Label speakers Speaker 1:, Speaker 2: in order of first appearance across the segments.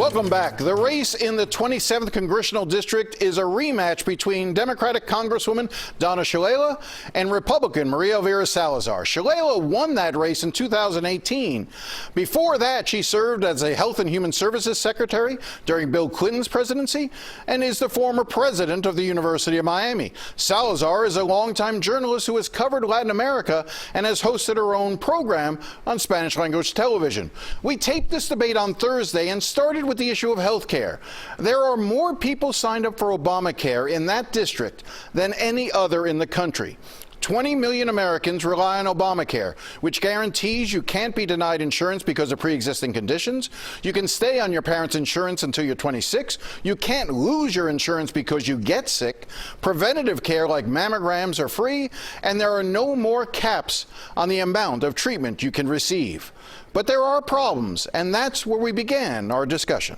Speaker 1: Welcome back. The race in the 27th Congressional District is a rematch between Democratic Congresswoman Donna Shalala and Republican Maria Elvira Salazar. Shalala won that race in 2018. Before that, she served as a Health and Human Services Secretary during Bill Clinton's presidency and is the former president of the University of Miami. Salazar is a longtime journalist who has covered Latin America and has hosted her own program on Spanish-language television. We taped this debate on Thursday and started with the issue of health care. There are more people signed up for Obamacare in that district than any other in the country. 20 million Americans rely on Obamacare, which guarantees you can't be denied insurance because of pre-existing conditions. You can stay on your parents' insurance until you're 26. You can't lose your insurance because you get sick. Preventative care like mammograms are free, and there are no more caps on the amount of treatment you can receive. But there are problems, and that's where we began our discussion.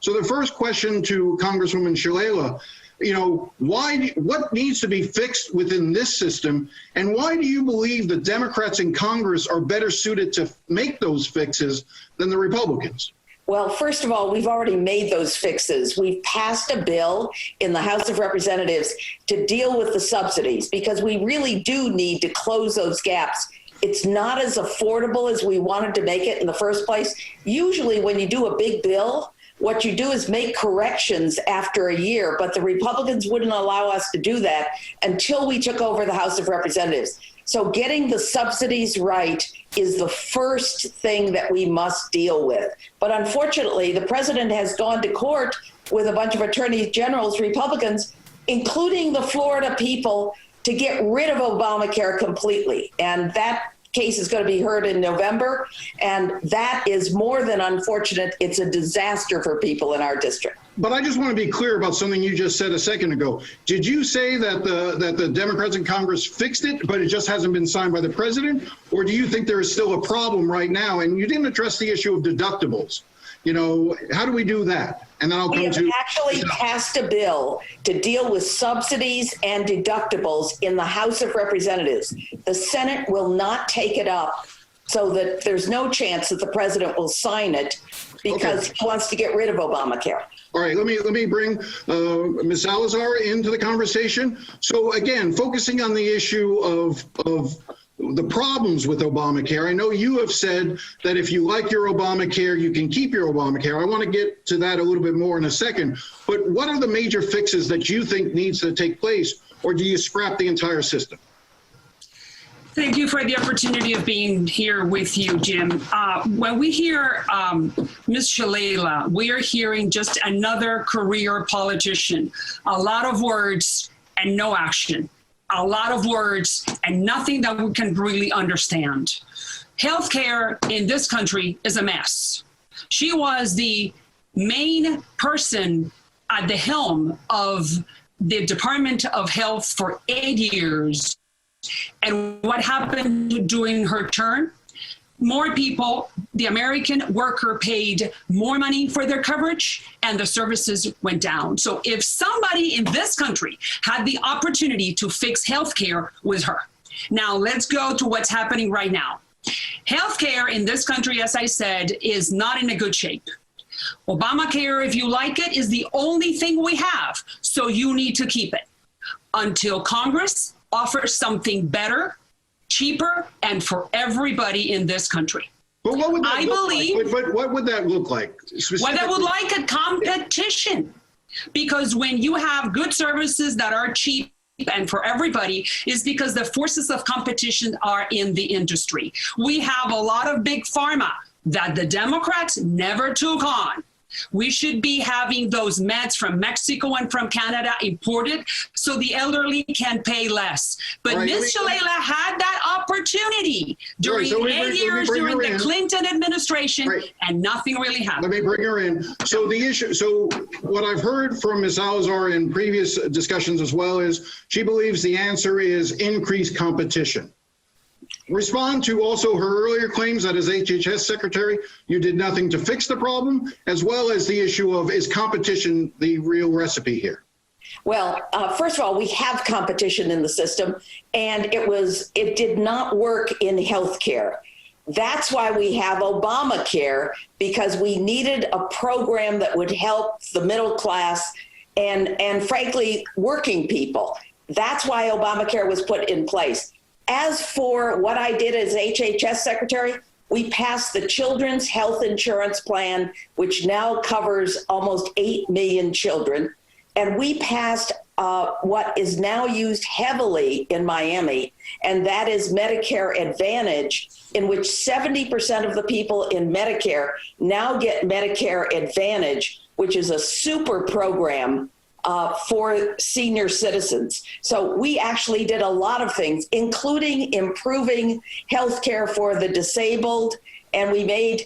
Speaker 2: So the first question to Congresswoman Shalala, what needs to be fixed within this system, and why do you believe the Democrats in Congress are better suited to make those fixes than the Republicans?
Speaker 3: Well, first of all, we've already made those fixes. We've passed a bill in the House of Representatives to deal with the subsidies because we really do need to close those gaps. It's not as affordable as we wanted to make it in the first place. Usually when you do a big bill, what you do is make corrections after a year, but the Republicans wouldn't allow us to do that until we took over the House of Representatives. So getting the subsidies right is the first thing that we must deal with. But unfortunately, the president has gone to court with a bunch of attorney generals, Republicans, including the Florida people, to get rid of Obamacare completely. And that case is going to be heard in November. And that is more than unfortunate. It's a disaster for people in our district.
Speaker 2: But I just want to be clear about something you just said a second ago. Did you say that the Democrats in Congress fixed it, but it just hasn't been signed by the president? Or do you think there is still a problem right now? And you didn't address the issue of deductibles. How do we do that? And then I'll come to.
Speaker 3: We have actually passed a bill to deal with subsidies and deductibles in the House of Representatives. The Senate will not take it up, so that there's no chance that the president will sign it because he wants to get rid of Obamacare.
Speaker 2: All right, let me bring Ms. Salazar into the conversation. So again, focusing on the issue of the problems with Obamacare. I know you have said that if you like your Obamacare, you can keep your Obamacare. I want to get to that a little bit more in a second. But what are the major fixes that you think needs to take place, or do you scrap the entire system?
Speaker 4: Thank you for the opportunity of being here with you, Jim. When we hear Ms. Shalala, we are hearing just another career politician. A lot of words and no action. A lot of words and nothing that we can really understand. Healthcare in this country is a mess. She was the main person at the helm of the Department of Health for 8 years. And what happened during her term? More people, the American worker paid more money for their coverage and the services went down. So if somebody in this country had the opportunity to fix healthcare, was her. Now let's go to what's happening right now. Healthcare in this country, as I said, is not in a good shape. Obamacare, if you like it, is the only thing we have. So you need to keep it until Congress offers something better, cheaper, and for everybody in this country.
Speaker 2: But what would that
Speaker 4: I believe.
Speaker 2: Like? But what would that look like?
Speaker 4: Well, that would like a competition, because when you have good services that are cheap and for everybody, is because the forces of competition are in the industry. We have a lot of big pharma that the Democrats never took on. We should be having those meds from Mexico and from Canada imported so the elderly can pay less. But right, Ms. Shalala had that opportunity during 8 years during the Clinton administration, and nothing really happened.
Speaker 2: Let me bring her in. So the issue, so what I've heard from Ms. Salazar in previous discussions as well is she believes the answer is increased competition. Respond to also her earlier claims that as HHS secretary, you did nothing to fix the problem, as well as the issue of, is competition the real recipe here?
Speaker 3: Well, first of all, we have competition in the system, and it did not work in healthcare. That's why we have Obamacare, because we needed a program that would help the middle class and frankly, working people. That's why Obamacare was put in place. As for what I did as HHS secretary, we passed the Children's Health Insurance Plan, which now covers almost 8 million children. And we passed what is now used heavily in Miami, and that is Medicare Advantage, in which 70% of the people in Medicare now get Medicare Advantage, which is a super program for senior citizens. So we actually did a lot of things, including improving healthcare for the disabled. And we made,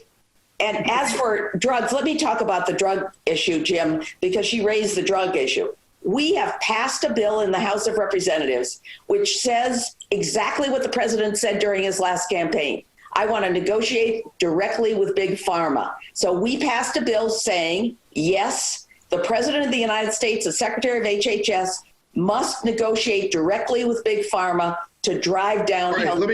Speaker 3: and as for drugs, let me talk about the drug issue, Jim, because she raised the drug issue. We have passed a bill in the House of Representatives which says exactly what the president said during his last campaign. I want to negotiate directly with Big Pharma. So we passed a bill saying, yes, the President of the United States, the Secretary of HHS, must negotiate directly with Big Pharma to drive down
Speaker 2: Right,
Speaker 3: health
Speaker 2: let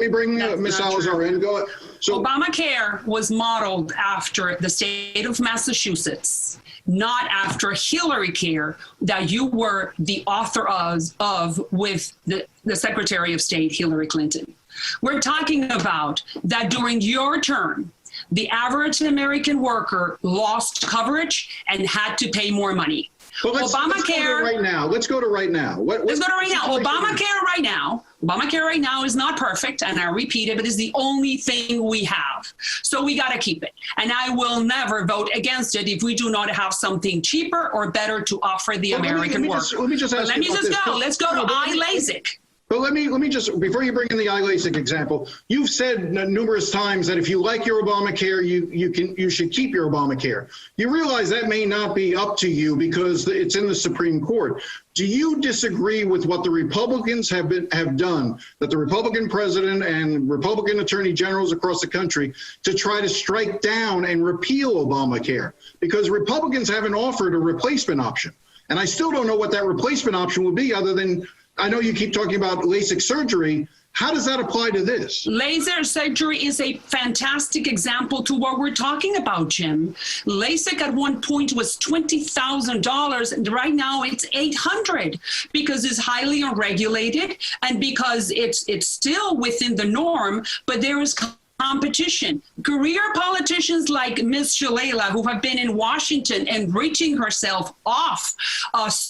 Speaker 2: me bring Ms. Salazar in. Go. So
Speaker 4: Obamacare was modeled after the state of Massachusetts, not after Hillary Care that you were the author of with the Secretary of State, Hillary Clinton. We're talking about that during your term, the average American worker lost coverage and had to pay more money.
Speaker 2: Well, let's go to right now. Let's go to right now.
Speaker 4: Let's go to right now. Obamacare right now is not perfect, and I repeat it, but it's the only thing we have. So we got to keep it. And I will never vote against it if we do not have something cheaper or better to offer the American worker.
Speaker 2: Let me just ask you about this.
Speaker 4: Let's go to iLASIK.
Speaker 2: But let me just, before you bring in the iLASIK example, you've said numerous times that if you like your Obamacare, you should keep your Obamacare. You realize that may not be up to you because it's in the Supreme Court. Do you disagree with what the Republicans have done, that the Republican president and Republican attorney generals across the country, to try to strike down and repeal Obamacare? Because Republicans haven't offered a replacement option. And I still don't know what that replacement option would be, other than, I know you keep talking about LASIK surgery. How does that apply to this?
Speaker 4: Laser surgery is a fantastic example to what we're talking about, Jim. LASIK at one point was $20,000, and right now it's $800 because it's highly unregulated and because it's still within the norm, but there is competition. Career politicians like Ms. Shalala, who have been in Washington enriching herself off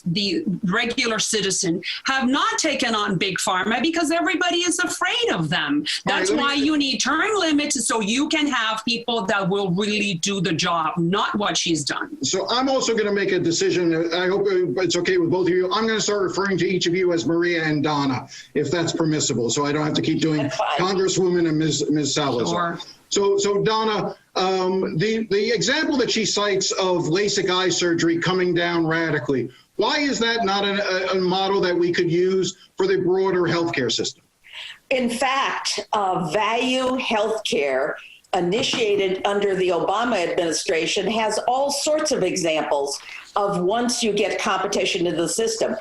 Speaker 4: the regular citizen, have not taken on Big Pharma because everybody is afraid of them. That's why you need term limits so you can have people that will really do the job, not what she's done.
Speaker 2: So I'm also going to make a decision. I hope it's okay with both of you. I'm going to start referring to each of you as Maria and Donna, if that's permissible, so I don't have to keep doing Congresswoman and Ms. Salazar.
Speaker 4: Sure.
Speaker 2: So Donna, the example that she cites of LASIK eye surgery coming down radically, why is that not a model that we could use for the broader healthcare system?
Speaker 3: In fact, Value Healthcare, initiated under the Obama administration, has all sorts of examples of once you get competition in the system.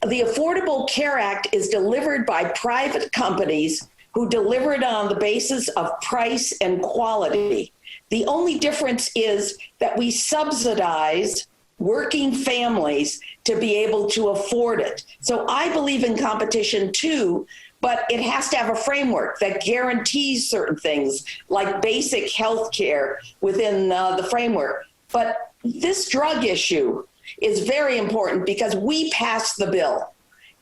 Speaker 3: The Affordable Care Act is delivered by private companies who deliver it on the basis of price and quality. The only difference is that we subsidize working families to be able to afford it. So I believe in competition too, but it has to have a framework that guarantees certain things like basic health care within the framework. But this drug issue is very important because we passed the bill.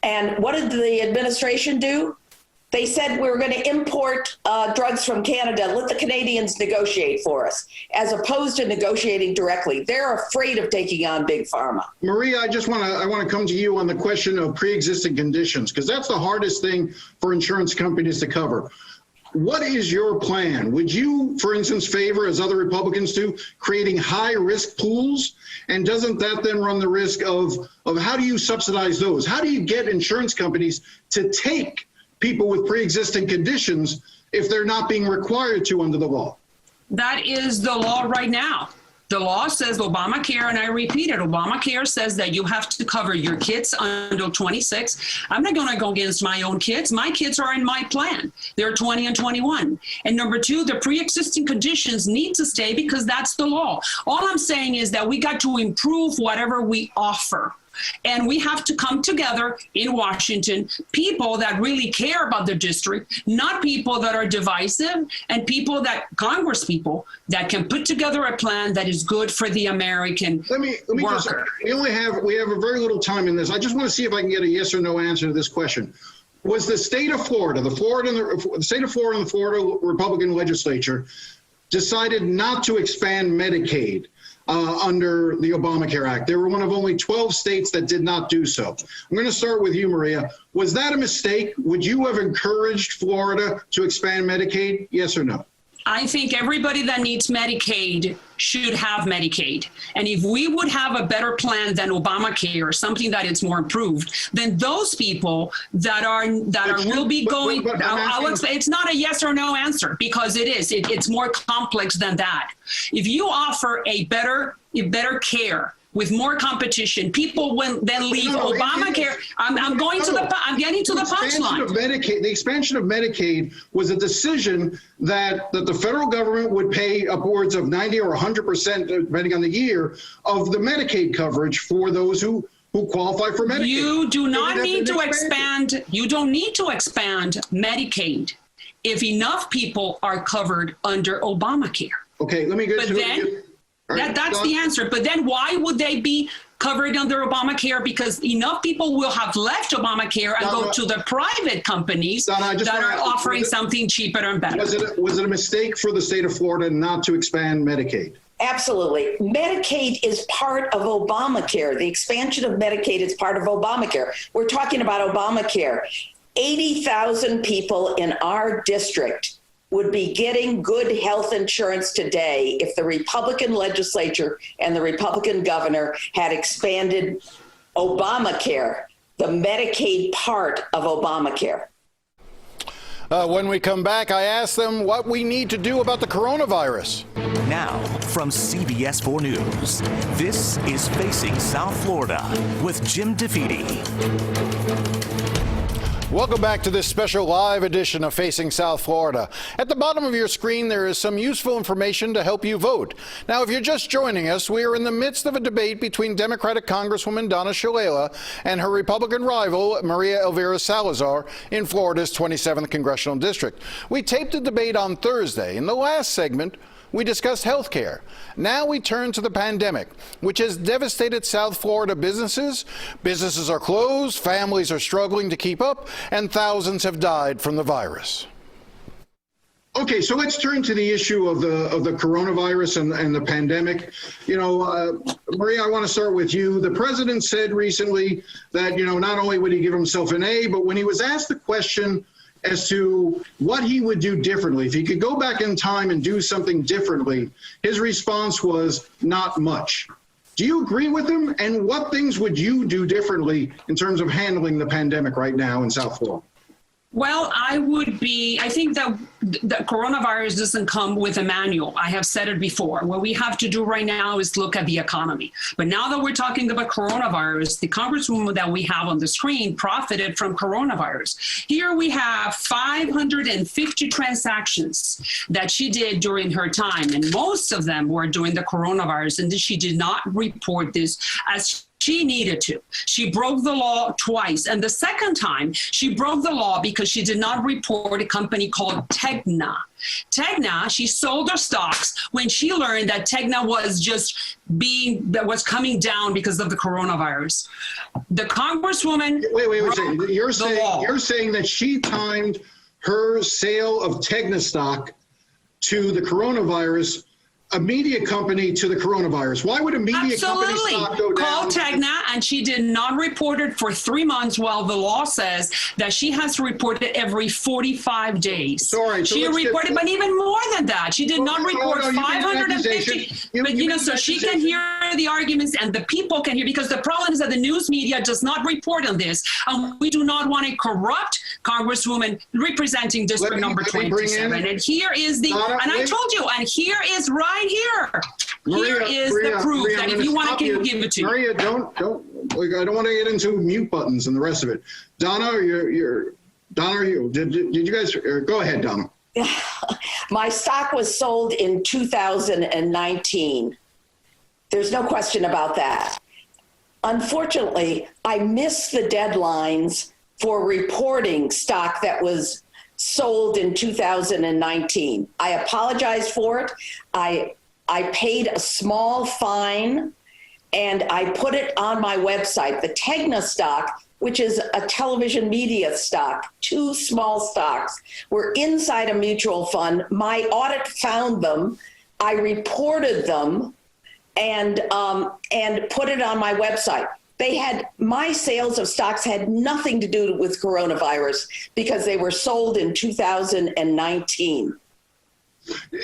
Speaker 3: And what did the administration do? They said we're going to import drugs from Canada, let the Canadians negotiate for us, as opposed to negotiating directly. They're afraid of taking on Big Pharma.
Speaker 2: Maria, I want to come to you on the question of pre-existing conditions, because that's the hardest thing for insurance companies to cover. What is your plan? Would you, for instance, favor, as other Republicans do, creating high-risk pools? And doesn't that then run the risk of how do you subsidize those? How do you get insurance companies to take people with pre-existing conditions if they're not being required to under the law?
Speaker 4: That is the law right now. The law says Obamacare, and I repeat it, Obamacare says that you have to cover your kids until 26. I'm not going to go against my own kids. My kids are in my plan. They're 20 and 21. And number two, the pre-existing conditions need to stay because that's the law. All I'm saying is that we got to improve whatever we offer. And we have to come together in Washington, people that really care about the district, not people that are divisive, and people that, Congress people, that can put together a plan that is good for the American worker.
Speaker 2: We have a very little time in this. I just want to see if I can get a yes or no answer to this question. Was the state of Florida, the state of Florida and the Florida Republican legislature decided not to expand Medicaid under the Obamacare Act? They were one of only 12 states that did not do so. I'm going to start with you, Maria. Was that a mistake? Would you have encouraged Florida to expand Medicaid? Yes or no?
Speaker 4: I think everybody that needs Medicaid should have Medicaid. And if we would have a better plan than Obamacare, something that is more improved, then those people that will be going, it's not a yes or no answer, because it is. It's more complex than that. If you offer a better care with more competition, people will then leave Obamacare. I'm getting to the punchline.
Speaker 2: The expansion of Medicaid was a decision that the federal government would pay upwards of 90 or 100%, depending on the year, of the Medicaid coverage for those who qualify for Medicaid.
Speaker 4: You do not need to expand. You don't need to expand Medicaid if enough people are covered under Obamacare.
Speaker 2: Okay, let me go to
Speaker 4: then, that's the answer. But then why would they be covered under Obamacare? Because enough people will have left Obamacare and go to the private companies that are offering something cheaper and better.
Speaker 2: Was it a mistake for the state of Florida not to expand Medicaid?
Speaker 3: Absolutely. Medicaid is part of Obamacare. The expansion of Medicaid is part of Obamacare. We're talking about Obamacare. 80,000 people in our district would be getting good health insurance today if the Republican legislature and the Republican governor had expanded Obamacare, the Medicaid part of Obamacare.
Speaker 1: When we come back, I ask them what we need to do about the coronavirus.
Speaker 5: Now, from CBS 4 News, this is Facing South Florida with Jim DeFede.
Speaker 1: Welcome back to this special live edition of Facing South Florida. At the bottom of your screen, there is some useful information to help you vote. Now, if you're just joining us, we are in the midst of a debate between Democratic Congresswoman Donna Shalala and her Republican rival, Maria Elvira Salazar, in Florida's 27th Congressional District. We taped the debate on Thursday. In the last segment, we discussed health care. Now we turn to the pandemic, which has devastated South Florida businesses. Businesses are closed, families are struggling to keep up, and thousands have died from the virus.
Speaker 2: Okay, so let's turn to the issue of the coronavirus and the pandemic. You know, Maria, I want to start with you. The president said recently that, you know, not only would he give himself an A, but when he was asked the question as to what he would do differently, if he could go back in time and do something differently, his response was not much. Do you agree with him? And what things would you do differently in terms of handling the pandemic right now in South Florida?
Speaker 4: Well, I think that the coronavirus doesn't come with a manual. I have said it before. What we have to do right now is look at the economy. But now that we're talking about coronavirus, the congresswoman that we have on the screen profited from coronavirus. Here we have 550 transactions that she did during her time, and most of them were during the coronavirus, and she did not report this as she needed to. She broke the law twice. And the second time, she broke the law because she did not report a company called Tegna. Tegna, she sold her stocks when she learned that Tegna was coming down because of the coronavirus. The congresswoman.
Speaker 2: Wait. You're saying that she timed her sale of Tegna stock to the coronavirus, a media company to the coronavirus. Why would a media company stock go down?
Speaker 4: Call Tegna, and she did not report it for 3 months, while the law says that she has to report it every 45 days. She reported, but even more than that. She did not report 550. But, so she can hear the arguments and the people can hear, because the problem is that the news media does not report on this. And we do not want a corrupt congresswoman representing district number 27. And here is I told you, and here is right here. Here is the proof that if you want to give it to you.
Speaker 2: Maria, don't. I don't want to get into mute buttons and the rest of it. Donna, did you guys go ahead, Donna?
Speaker 3: My stock was sold in 2019. There's no question about that. Unfortunately, I missed the deadlines for reporting stock that was sold in 2019. I apologize for it. I paid a small fine and I put it on my website. The Tegna stock, which is a television media stock, 2 small stocks, were inside a mutual fund. My audit found them. I reported them and put it on my website. My sales of stocks had nothing to do with coronavirus because they were sold in 2019.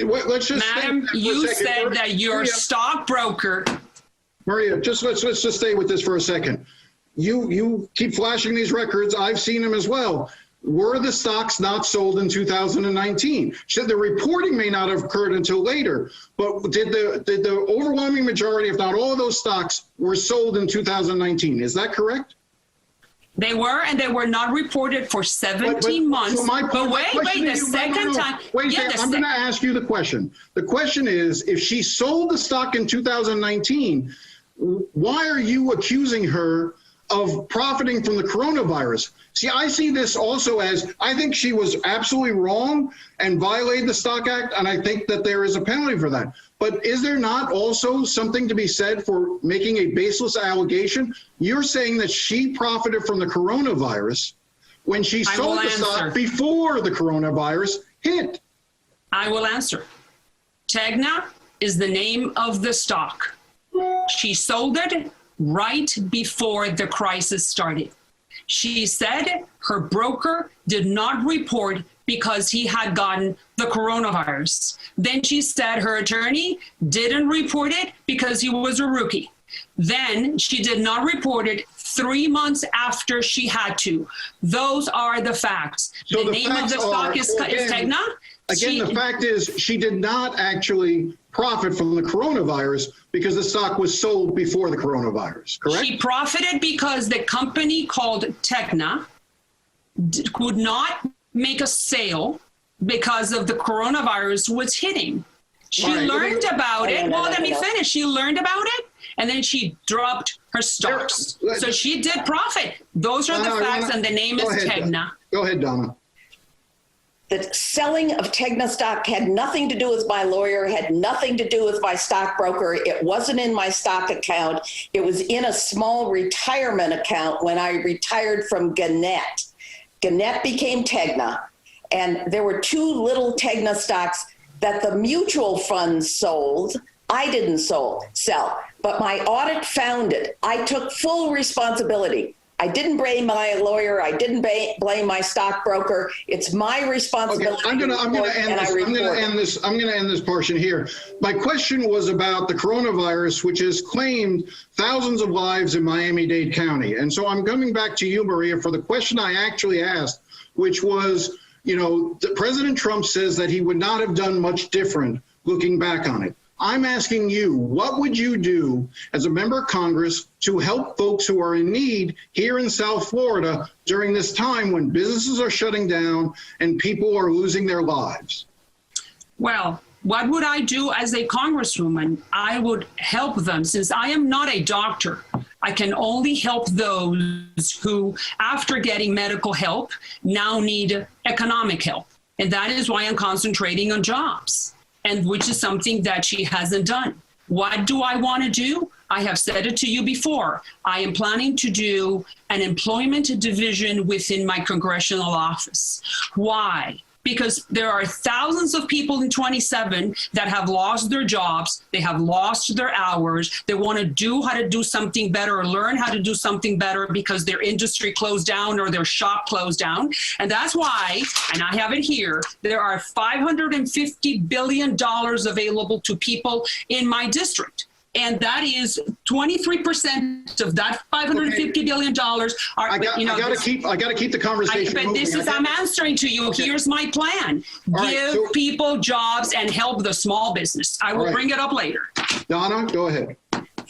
Speaker 2: Let's just
Speaker 4: Madam, you said that your stockbroker.
Speaker 2: Maria, let's just stay with this for a second. You keep flashing these records. I've seen them as well. Were the stocks not sold in 2019? The reporting may not have occurred until later, but did the overwhelming majority, if not all of those stocks, were sold in 2019? Is that correct?
Speaker 4: They were, and they were not reported for 17 months. So
Speaker 2: wait, the
Speaker 4: second time.
Speaker 2: Wait a second, I'm going to ask you the question. The question is, if she sold the stock in 2019, why are you accusing her of profiting from the coronavirus? See, I see this also as, I think she was absolutely wrong and violated the Stock Act, and I think that there is a penalty for that. But is there not also something to be said for making a baseless allegation? You're saying that she profited from the coronavirus when she sold the stock before the coronavirus hit.
Speaker 4: I will answer. Tegna is the name of the stock. She sold it right before the crisis started. She said her broker did not report because he had gotten the coronavirus. Then she said her attorney didn't report it because he was a rookie. Then she did not report it 3 months after she had to. Those are the facts.
Speaker 2: So
Speaker 4: the name of the stock is Tegna.
Speaker 2: Again, the fact is she did not actually profit from the coronavirus because the stock was sold before the coronavirus, correct?
Speaker 4: She profited because the company called Tegna could not make a sale because of the coronavirus was hitting. She learned about it. Well, let me finish. She learned about it, and then she dropped her stocks. So she did profit. Those are the facts, and the name is Tegna.
Speaker 2: Go ahead, Donna.
Speaker 3: The selling of Tegna stock had nothing to do with my lawyer, had nothing to do with my stockbroker. It wasn't in my stock account. It was in a small retirement account when I retired from Gannett. Gannett became Tegna, and there were 2 little Tegna stocks that the mutual funds sold. I didn't sell, but my audit found it. I took full responsibility. I didn't blame my lawyer. I didn't blame my stockbroker. It's my responsibility.
Speaker 2: Okay, I'm going to end this portion here. My question was about the coronavirus, which has claimed thousands of lives in Miami-Dade County. And so I'm coming back to you, Maria, for the question I actually asked, which was, President Trump says that he would not have done much different looking back on it. I'm asking you, what would you do as a member of Congress to help folks who are in need here in South Florida during this time when businesses are shutting down and people are losing their lives?
Speaker 4: Well, what would I do as a congresswoman? I would help them. Since I am not a doctor, I can only help those who, after getting medical help, now need economic help. And that is why I'm concentrating on jobs, and which is something that she hasn't done. What do I want to do? I have said it to you before. I am planning to do an employment division within my congressional office. Why? Because there are thousands of people in 27 that have lost their jobs. They have lost their hours. They want to do how to do something better or learn how to do something better because their industry closed down or their shop closed down. And that's why, and I have it here, there are $550 billion available to people in my district. And that is 23% of that $550 billion are,
Speaker 2: I got to keep the conversation
Speaker 4: but
Speaker 2: moving.
Speaker 4: this is, I'm answering to you. Okay. Here's my plan. Give people jobs and help the small business. I will bring it up later.
Speaker 2: Donna, go ahead.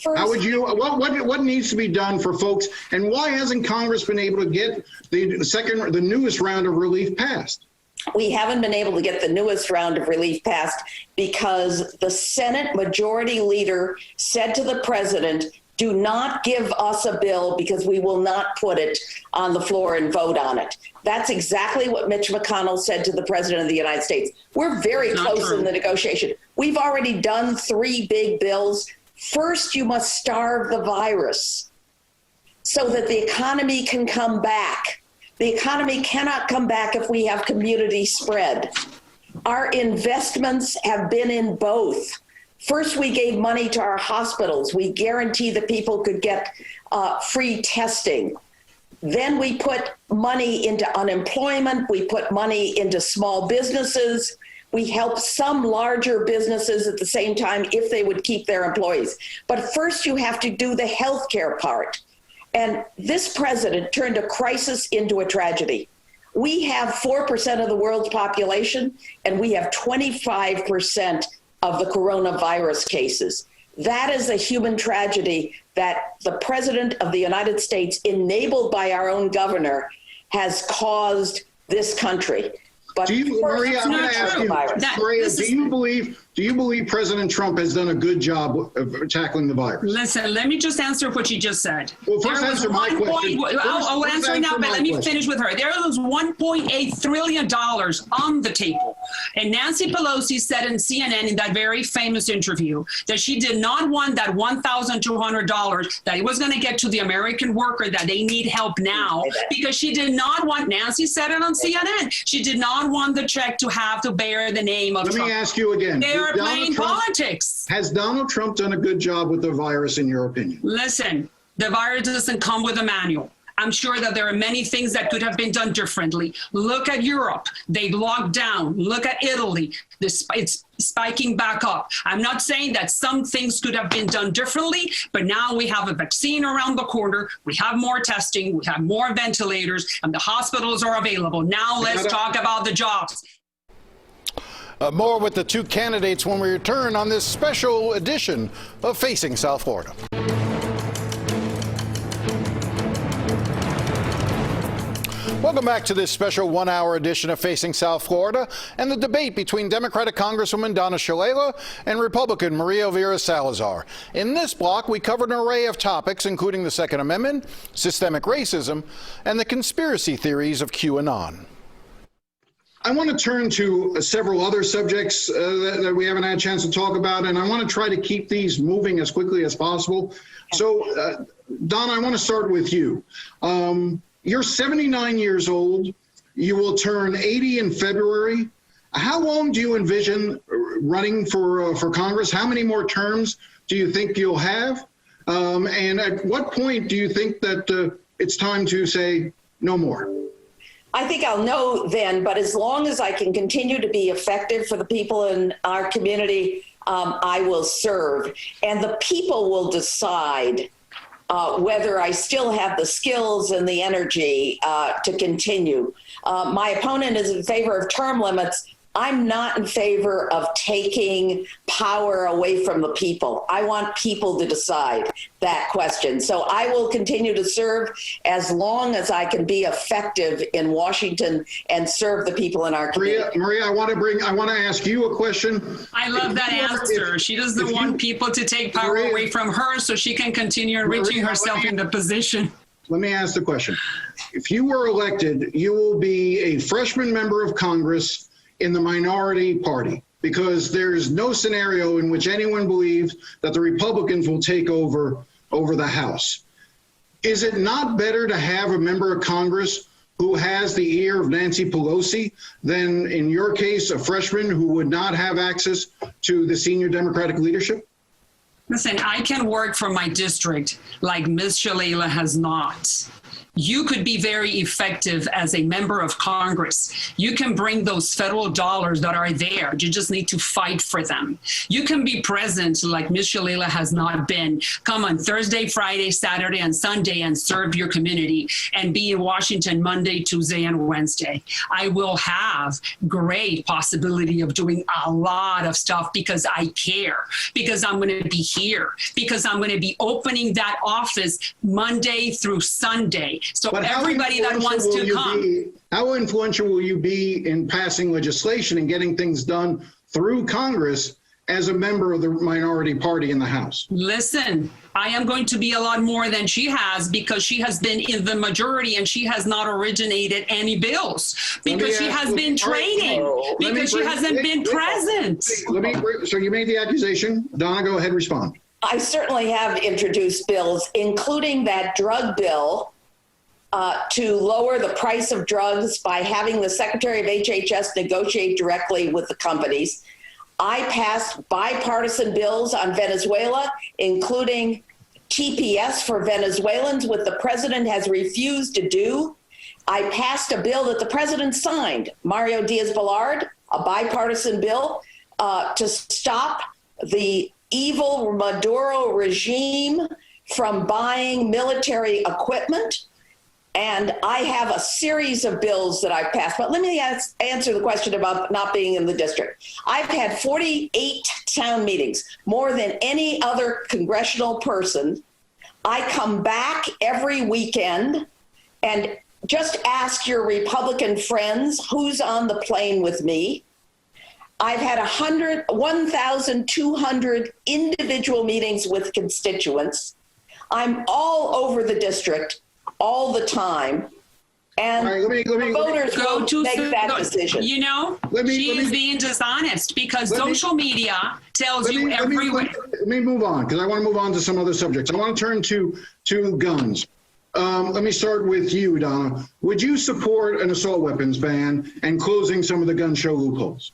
Speaker 3: First,
Speaker 2: How would you, what needs to be done for folks, and why hasn't Congress been able to get the newest round of relief passed?
Speaker 3: we haven't been able to get the newest round of relief passed because the Senate Majority Leader said to the president, do not give us a bill because we will not put it on the floor and vote on it. That's exactly what Mitch McConnell said to the president of the United States. We're very close in the negotiation. We've already done 3 big bills. First, you must starve the virus so that the economy can come back. The economy cannot come back if we have community spread. Our investments have been in both. First, we gave money to our hospitals. We guaranteed that people could get free testing. Then we put money into unemployment. We put money into small businesses. We helped some larger businesses at the same time if they would keep their employees. But first, you have to do the healthcare part. And this president turned a crisis into a tragedy. We have 4% of the world's population, and we have 25% of the coronavirus cases. That is a human tragedy that the president of the United States, enabled by our own governor, has caused this country. But
Speaker 2: Maria, I'm going to ask you, Maria, do you believe President Trump has done a good job of tackling the virus?
Speaker 4: Listen, let me just answer what you just said.
Speaker 2: Well, first answer my question.
Speaker 4: I'll answer now, but let me finish with her. There was $1.8 trillion on the table. And Nancy Pelosi said in CNN in that very famous interview that she did not want that $1,200 that it was going to get to the American worker, that they need help now, because she did not want, Nancy said it on CNN, she did not want the check to have to bear the name of Trump.
Speaker 2: Let me ask you again.
Speaker 4: They are playing politics.
Speaker 2: Has Donald Trump done a good job with the virus, in your opinion? Listen,
Speaker 4: the virus doesn't come with a manual. I'm sure that there are many things that could have been done differently. Look at Europe. They locked down. Look at Italy. It's spiking back up. I'm not saying that some things could have been done differently, but now we have a vaccine around the corner. We have more testing. We have more ventilators, and the hospitals are available. Now let's talk about the jobs.
Speaker 1: More with the two candidates when we return on this special edition of Facing South Florida. Welcome back to this special one-hour edition of Facing South Florida and the debate between Democratic Congresswoman Donna Shalala and Republican Maria Elvira Salazar. In this block, we covered an array of topics, including the Second Amendment, systemic racism, and the conspiracy theories of QAnon.
Speaker 2: I want to turn to several other subjects that we haven't had a chance to talk about, and I want to try to keep these moving as quickly as possible. So, Donna, I want to start with you. You're 79 years old. You will turn 80 in February. How long do you envision running for Congress? How many more terms do you think you'll have? And at what point do you think that it's time to say no more?
Speaker 3: I think I'll know then, but as long as I can continue to be effective for the people in our community, I will serve. And the people will decide whether I still have the skills and the energy to continue. My opponent is in favor of term limits. I'm not in favor of taking power away from the people. I want people to decide that question. So I will continue to serve as long as I can be effective in Washington and serve the people in our community.
Speaker 2: Maria, I want to ask you a question.
Speaker 4: I love that answer. She doesn't want people to take power away from her so she can continue enriching herself in the position.
Speaker 2: Let me ask the question. If you were elected, you will be a freshman member of Congress in the minority party, because there's no scenario in which anyone believes that the Republicans will take over the House. Is it not better to have a member of Congress who has the ear of Nancy Pelosi than, in your case, a freshman who would not have access to the senior Democratic leadership?
Speaker 4: Listen, I can work for my district like Ms. Shalala has not. you could be very effective as a member of Congress. You can bring those federal dollars that are there. You just need to fight for them. You can be present like Ms. Shalala has not been. Come on Thursday, Friday, Saturday, and Sunday and serve your community and be in Washington Monday, Tuesday, and Wednesday. I will have great possibility of doing a lot of stuff because I care, because I'm going to be here, because I'm going to be opening that office Monday through Sunday. So
Speaker 2: But
Speaker 4: everybody that wants to come.
Speaker 2: How influential will you be in passing legislation and getting things done through Congress as a member of the minority party in the House?
Speaker 4: Listen, I am going to be a lot more than she has because she has been in the majority and she has not originated any bills because she has been training, because she hasn't been present.
Speaker 2: So you made the accusation. Donna, go ahead and respond.
Speaker 3: I certainly have introduced bills, including that drug bill to lower the price of drugs by having the Secretary of HHS negotiate directly with the companies. I passed bipartisan bills on Venezuela, including TPS for Venezuelans, what the president has refused to do. I passed a bill that the president signed, Mario Diaz-Balart, a bipartisan bill to stop the evil Maduro regime from buying military equipment. And I have a series of bills that I've passed. But let me answer the question about not being in the district. I've had 48 town meetings, more than any other congressional person. I come back every weekend and just ask your Republican friends who's on the plane with me. I've had 1,200 individual meetings with constituents. I'm all over the district all the time, and voters
Speaker 4: go to
Speaker 3: make that decision.
Speaker 4: You know, she is being dishonest because social media tells you everywhere.
Speaker 2: Let me move on because I want to move on to some other subjects. I want to turn to guns. Let me start with you, Donna. Would you support an assault weapons ban and closing some of the gun show loopholes?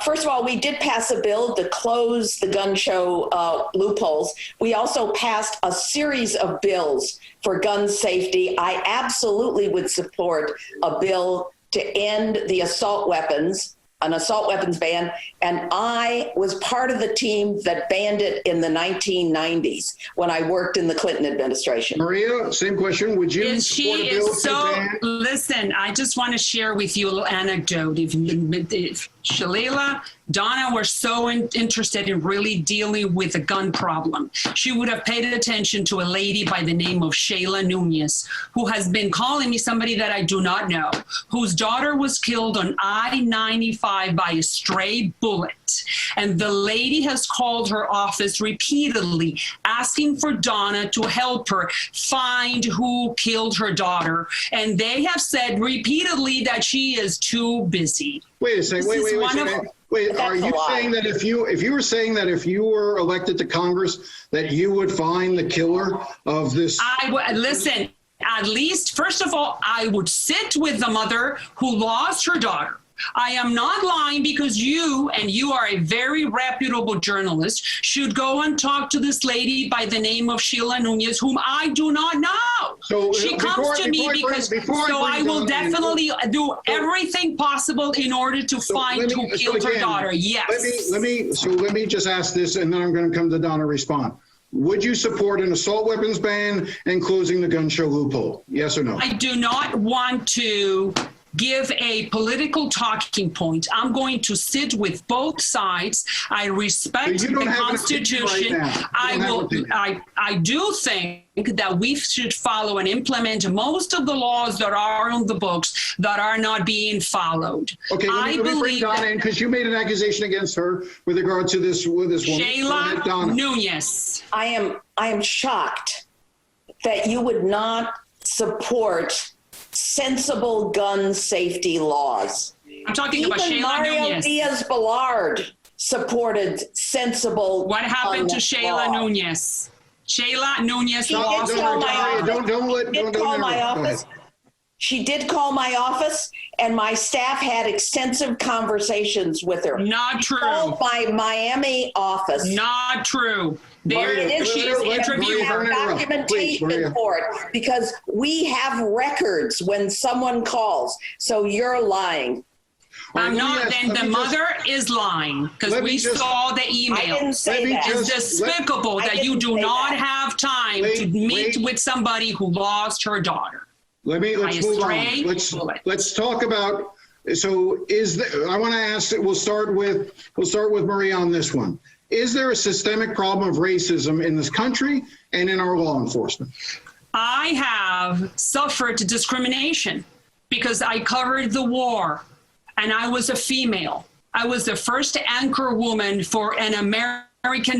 Speaker 3: First of all, we did pass a bill to close the gun show loopholes. We also passed a series of bills for gun safety. I absolutely would support a bill to end the assault weapons, an assault weapons ban. And I was part of the team that banned it in the 1990s when I worked in the Clinton administration.
Speaker 2: Maria, same question. Would you support a bill to ban?
Speaker 4: Listen, I just want to share with you a little anecdote. If Shalala, Donna were so interested in really dealing with the gun problem, she would have paid attention to a lady by the name of Shayla Nunez, who has been calling me somebody that I do not know, whose daughter was killed on I-95 by a stray bullet. And the lady has called her office repeatedly, asking for Donna to help her find who killed her daughter. And they have said repeatedly that she is too busy.
Speaker 2: Wait a second. Wait. Are you saying that if you were saying that if you were elected to Congress, that you would find the killer of this?
Speaker 4: Listen, at least, first of all, I would sit with the mother who lost her daughter. I am not lying because you are a very reputable journalist, should go and talk to this lady by the name of Shayla Nunez, whom I do not know. So she comes to me because I will definitely do everything possible in order to find who killed her daughter. Yes.
Speaker 2: Let me just ask this, and then I'm going to come to Donna respond. Would you support an assault weapons ban and closing the gun show loophole? Yes or no?
Speaker 4: I do not want to give a political talking point. I'm going to sit with both sides. I respect the Constitution. I do think that we should follow and implement most of the laws that are on the books that are not being followed.
Speaker 2: Okay, let me bring Donna in because you made an accusation against her with regard to this woman.
Speaker 4: Shayla Nunez.
Speaker 3: I am shocked that you would not support sensible gun safety laws.
Speaker 4: I'm talking about Shayla
Speaker 3: Mario
Speaker 4: Nunez.
Speaker 3: Diaz-Balart supported sensible.
Speaker 4: What happened to Shayla Nunez? Shayla Nunez lost her
Speaker 3: daughter.
Speaker 2: Don't
Speaker 3: Call my office. She did call my office, and my staff had extensive conversations with her.
Speaker 4: Not true.
Speaker 3: Called my Miami office.
Speaker 4: Not true.
Speaker 2: Maria,
Speaker 4: She is
Speaker 2: Maria,
Speaker 4: interviewing
Speaker 3: We have
Speaker 2: Maria,
Speaker 3: documentation
Speaker 2: Maria.
Speaker 3: for it because we have records when someone calls. So you're lying.
Speaker 4: I'm not. Then the mother is lying because we saw the email.
Speaker 3: I didn't say that.
Speaker 4: It's despicable that you do not have time to meet with somebody who lost her daughter.
Speaker 2: Let's move on. Let's talk about. So I want to ask. We'll start with Maria on this one. Is there a systemic problem of racism in this country and in our law enforcement?
Speaker 4: I have suffered discrimination because I covered the war and I was a female. I was the first anchor woman for an American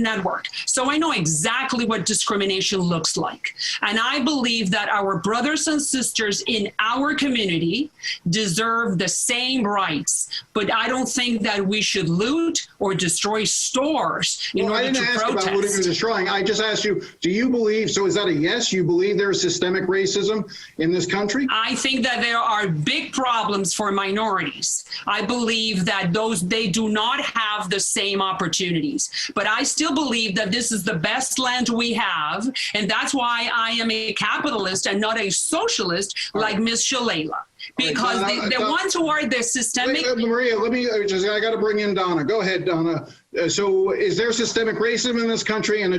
Speaker 4: network. So I know exactly what discrimination looks like. And I believe that our brothers and sisters in our community deserve the same rights. But I don't think that we should loot or destroy stores in order to protest.
Speaker 2: I didn't ask about looting or destroying. I just asked you, do you believe, so is that a yes, you believe there's systemic racism in this country?
Speaker 4: I think that there are big problems for minorities. I believe that they do not have the same opportunities. But I still believe that this is the best land we have, and that's why I am a capitalist and not a socialist like Ms. Shalala. Because the ones who are the systemic...
Speaker 2: Maria, I got to bring in Donna. Go ahead, Donna. So is there systemic racism in this country? And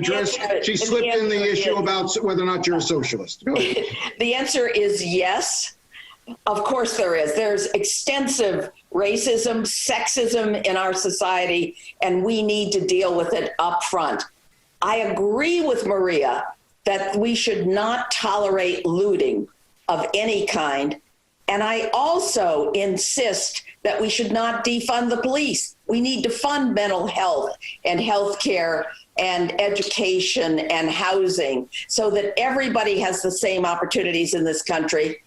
Speaker 2: she slipped in the issue about whether or not you're a socialist. Go ahead.
Speaker 3: The answer is yes. Of course there is. There's extensive racism, sexism in our society, and we need to deal with it up front. I agree with Maria that we should not tolerate looting of any kind. And I also insist that we should not defund the police. We need to fund mental health and health care and education and housing so that everybody has the same opportunities in this country.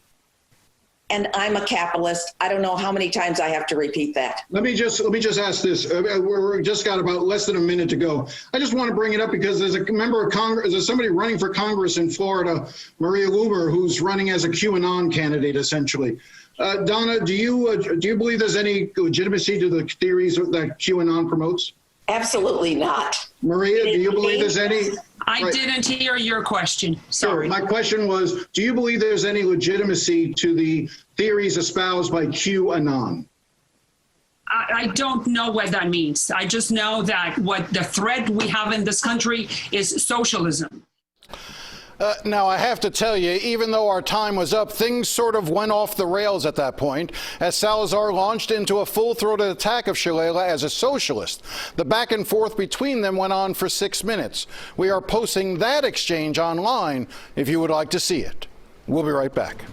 Speaker 3: And I'm a capitalist. I don't know how many times I have to repeat that.
Speaker 2: Let me just ask this. We're just got about less than a minute to go. I just want to bring it up because there's a member of Congress, there's somebody running for Congress in Florida, Maria Elvira, who's running as a QAnon candidate, essentially. Donna, do you believe there's any legitimacy to the theories that QAnon promotes?
Speaker 3: Absolutely not.
Speaker 2: Maria, do you believe there's any?
Speaker 4: I didn't hear your question. Sorry.
Speaker 2: Sure. My question was, do you believe there's any legitimacy to the theories espoused by QAnon?
Speaker 4: I don't know what that means. I just know that what the threat we have in this country is socialism.
Speaker 1: Now, I have to tell you, even though our time was up, things sort of went off the rails at that point as Salazar launched into a full-throated attack of Shalala as a socialist. The back and forth between them went on for 6 minutes. We are posting that exchange online if you would like to see it. We'll be right back.